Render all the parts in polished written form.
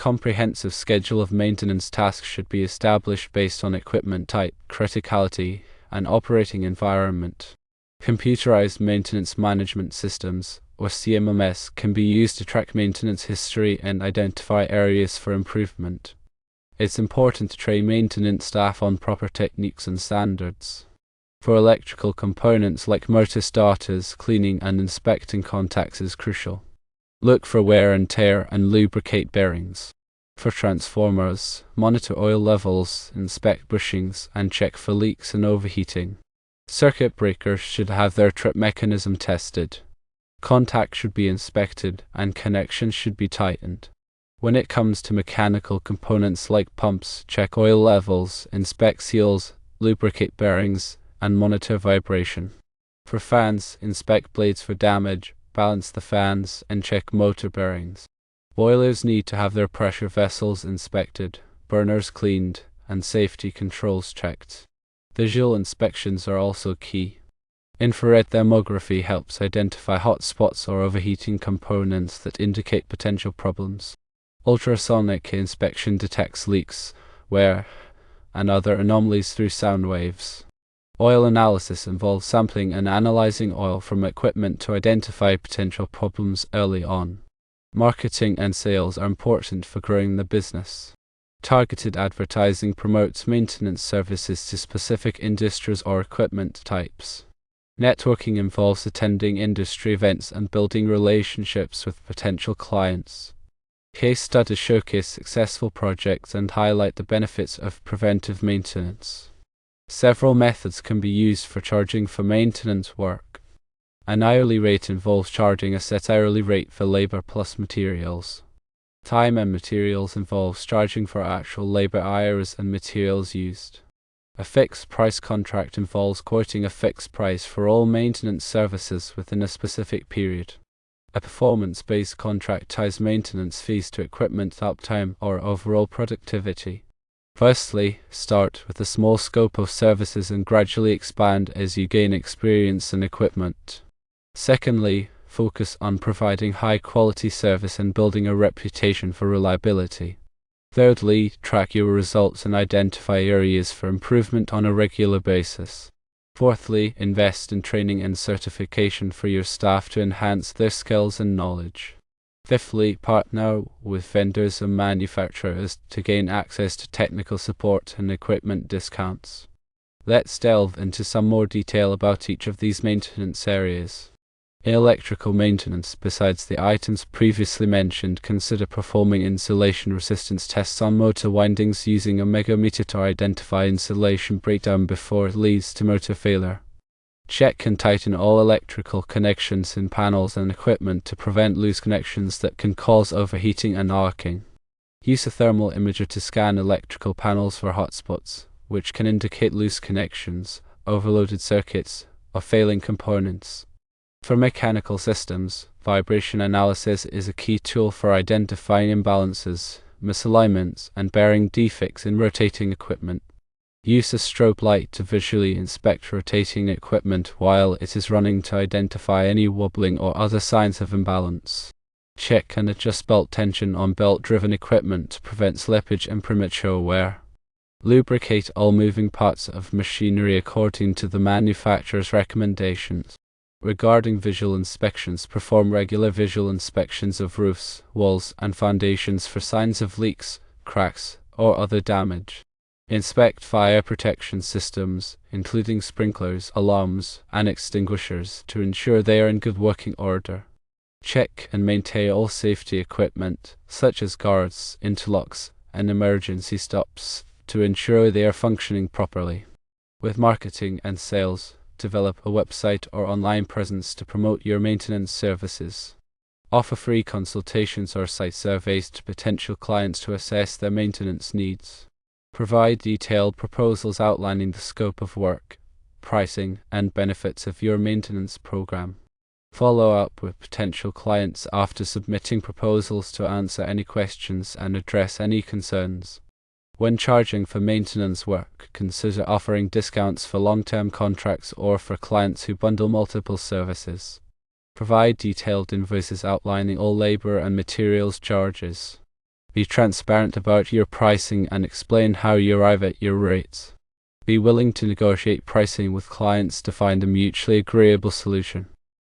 comprehensive schedule of maintenance tasks should be established based on equipment type, criticality, and operating environment. Computerized maintenance management systems, or CMMS, can be used to track maintenance history and identify areas for improvement. It's important to train maintenance staff on proper techniques and standards. For electrical components like motor starters, cleaning and inspecting contacts is crucial. Look for wear and tear and lubricate bearings. For transformers, monitor oil levels, inspect bushings, and check for leaks and overheating. Circuit breakers should have their trip mechanism tested. Contacts should be inspected and connections should be tightened. When it comes to mechanical components like pumps, check oil levels, inspect seals, lubricate bearings, and monitor vibration. For fans, inspect blades for damage, balance the fans, and check motor bearings. Boilers need to have their pressure vessels inspected, burners cleaned, and safety controls checked. Visual inspections are also key. Infrared thermography helps identify hot spots or overheating components that indicate potential problems. Ultrasonic inspection detects leaks, wear, and other anomalies through sound waves. Oil analysis involves sampling and analyzing oil from equipment to identify potential problems early on. Marketing and sales are important for growing the business. Targeted advertising promotes maintenance services to specific industries or equipment types. Networking involves attending industry events and building relationships with potential clients. Case studies showcase successful projects and highlight the benefits of preventive maintenance. Several methods can be used for charging for maintenance work. An hourly rate involves charging a set hourly rate for labor plus materials. Time and materials involves charging for actual labor hours and materials used. A fixed price contract involves quoting a fixed price for all maintenance services within a specific period. A performance-based contract ties maintenance fees to equipment uptime or overall productivity. Firstly, start with a small scope of services and gradually expand as you gain experience in equipment. Secondly, focus on providing high-quality service and building a reputation for reliability. Thirdly, track your results and identify areas for improvement on a regular basis. Fourthly, invest in training and certification for your staff to enhance their skills and knowledge. Fifthly, partner with vendors and manufacturers to gain access to technical support and equipment discounts. Let's delve into some more detail about each of these maintenance areas. In electrical maintenance, besides the items previously mentioned, consider performing insulation resistance tests on motor windings using a megameter to identify insulation breakdown before it leads to motor failure. Check and tighten all electrical connections in panels and equipment to prevent loose connections that can cause overheating and arcing. Use a thermal imager to scan electrical panels for hotspots, which can indicate loose connections, overloaded circuits, or failing components. For mechanical systems, vibration analysis is a key tool for identifying imbalances, misalignments, and bearing defects in rotating equipment. Use a strobe light to visually inspect rotating equipment while it is running to identify any wobbling or other signs of imbalance. Check and adjust belt tension on belt-driven equipment to prevent slippage and premature wear. Lubricate all moving parts of machinery according to the manufacturer's recommendations. Regarding visual inspections, perform regular visual inspections of roofs, walls, and foundations for signs of leaks, cracks, or other damage. Inspect fire protection systems, including sprinklers, alarms, and extinguishers, to ensure they are in good working order. Check and maintain all safety equipment, such as guards, interlocks, and emergency stops, to ensure they are functioning properly. With marketing and sales, develop a website or online presence to promote your maintenance services. Offer free consultations or site surveys to potential clients to assess their maintenance needs. Provide detailed proposals outlining the scope of work, pricing, and benefits of your maintenance program. Follow up with potential clients after submitting proposals to answer any questions and address any concerns. When charging for maintenance work, consider offering discounts for long-term contracts or for clients who bundle multiple services. Provide detailed invoices outlining all labor and materials charges. Be transparent about your pricing and explain how you arrive at your rates. Be willing to negotiate pricing with clients to find a mutually agreeable solution.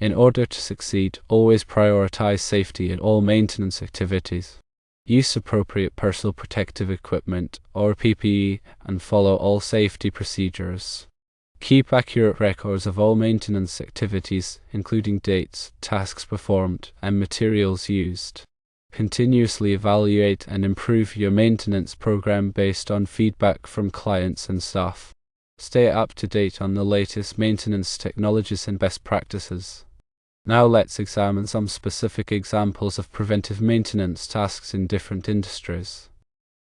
In order to succeed, always prioritize safety in all maintenance activities. Use appropriate personal protective equipment, or PPE, and follow all safety procedures. Keep accurate records of all maintenance activities, including dates, tasks performed, and materials used. Continuously evaluate and improve your maintenance program based on feedback from clients and staff. Stay up to date on the latest maintenance technologies and best practices. Now let's examine some specific examples of preventive maintenance tasks in different industries.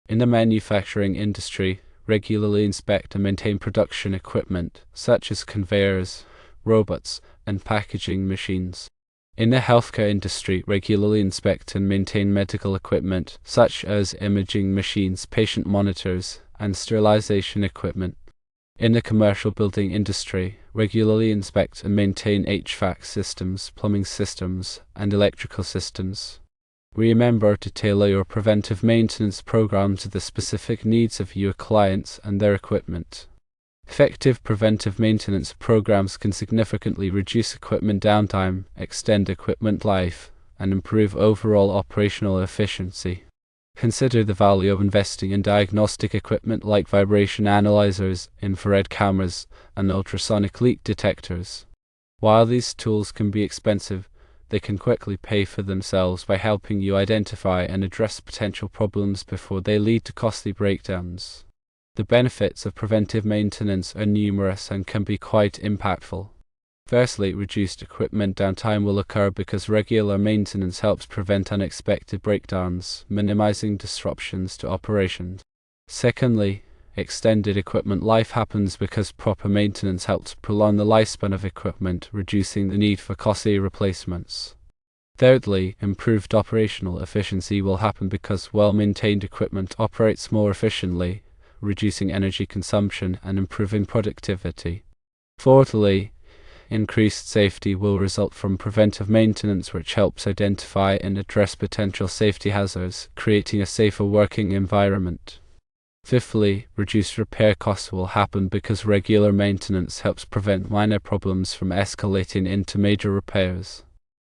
In the manufacturing industry, regularly inspect and maintain production equipment, such as conveyors, robots, and packaging machines. In the healthcare industry, regularly inspect and maintain medical equipment, such as imaging machines, patient monitors, and sterilization equipment. In the commercial building industry, regularly inspect and maintain HVAC systems, plumbing systems, and electrical systems. Remember to tailor your preventive maintenance program to the specific needs of your clients and their equipment. Effective preventive maintenance programs can significantly reduce equipment downtime, extend equipment life, and improve overall operational efficiency. Consider the value of investing in diagnostic equipment like vibration analyzers, infrared cameras, and ultrasonic leak detectors. While these tools can be expensive, they can quickly pay for themselves by helping you identify and address potential problems before they lead to costly breakdowns. The benefits of preventive maintenance are numerous and can be quite impactful. Firstly, reduced equipment downtime will occur because regular maintenance helps prevent unexpected breakdowns, minimizing disruptions to operations. Secondly, extended equipment life happens because proper maintenance helps prolong the lifespan of equipment, reducing the need for costly replacements. Thirdly, improved operational efficiency will happen because well-maintained equipment operates more efficiently, reducing energy consumption and improving productivity. Fourthly, increased safety will result from preventive maintenance, which helps identify and address potential safety hazards, creating a safer working environment. Fifthly, reduced repair costs will happen because regular maintenance helps prevent minor problems from escalating into major repairs.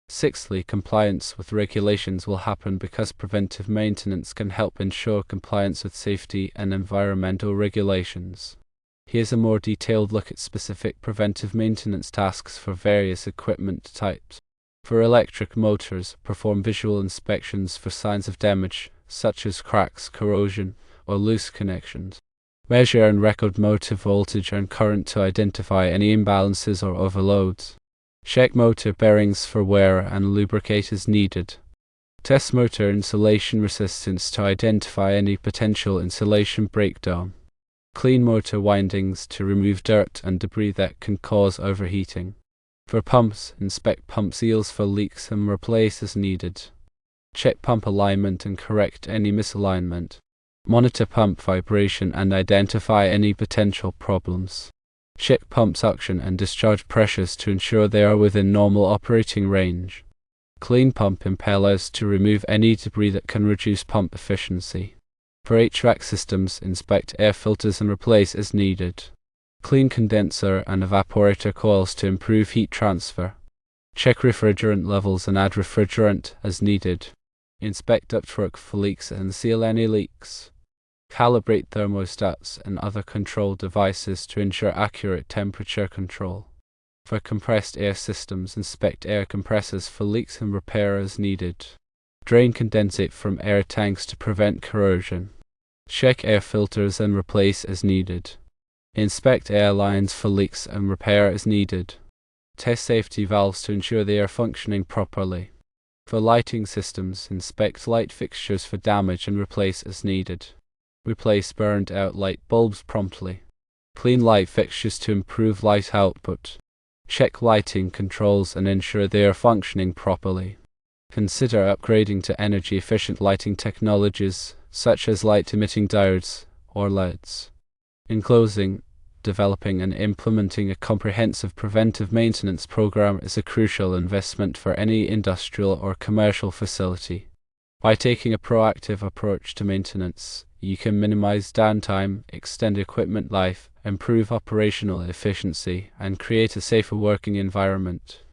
Sixthly, compliance with regulations will happen because preventive maintenance can help ensure compliance with safety and environmental regulations. Here's a more detailed look at specific preventive maintenance tasks for various equipment types. For electric motors, perform visual inspections for signs of damage, such as cracks, corrosion, or loose connections. Measure and record motor voltage and current to identify any imbalances or overloads. Check motor bearings for wear and lubricate as needed. Test motor insulation resistance to identify any potential insulation breakdown. Clean motor windings to remove dirt and debris that can cause overheating. For pumps, inspect pump seals for leaks and replace as needed. Check pump alignment and correct any misalignment. Monitor pump vibration and identify any potential problems. Check pump suction and discharge pressures to ensure they are within normal operating range. Clean pump impellers to remove any debris that can reduce pump efficiency. For HVAC systems, inspect air filters and replace as needed. Clean condenser and evaporator coils to improve heat transfer. Check refrigerant levels and add refrigerant as needed. Inspect ductwork for leaks and seal any leaks. Calibrate thermostats and other control devices to ensure accurate temperature control. For compressed air systems, inspect air compressors for leaks and repair as needed. Drain condensate from air tanks to prevent corrosion. Check air filters and replace as needed. Inspect air lines for leaks and repair as needed. Test safety valves to ensure they are functioning properly. For lighting systems, inspect light fixtures for damage and replace as needed. Replace burned out light bulbs promptly. Clean light fixtures to improve light output. Check lighting controls and ensure they are functioning properly. Consider upgrading to energy-efficient lighting technologies, such as light-emitting diodes or LEDs. In closing, developing and implementing a comprehensive preventive maintenance program is a crucial investment for any industrial or commercial facility. By taking a proactive approach to maintenance, you can minimize downtime, extend equipment life, improve operational efficiency, and create a safer working environment.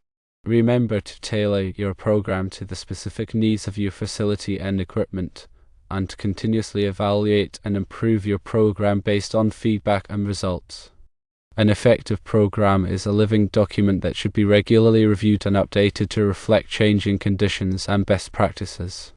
Remember to tailor your program to the specific needs of your facility and equipment, and to continuously evaluate and improve your program based on feedback and results. An effective program is a living document that should be regularly reviewed and updated to reflect changing conditions and best practices.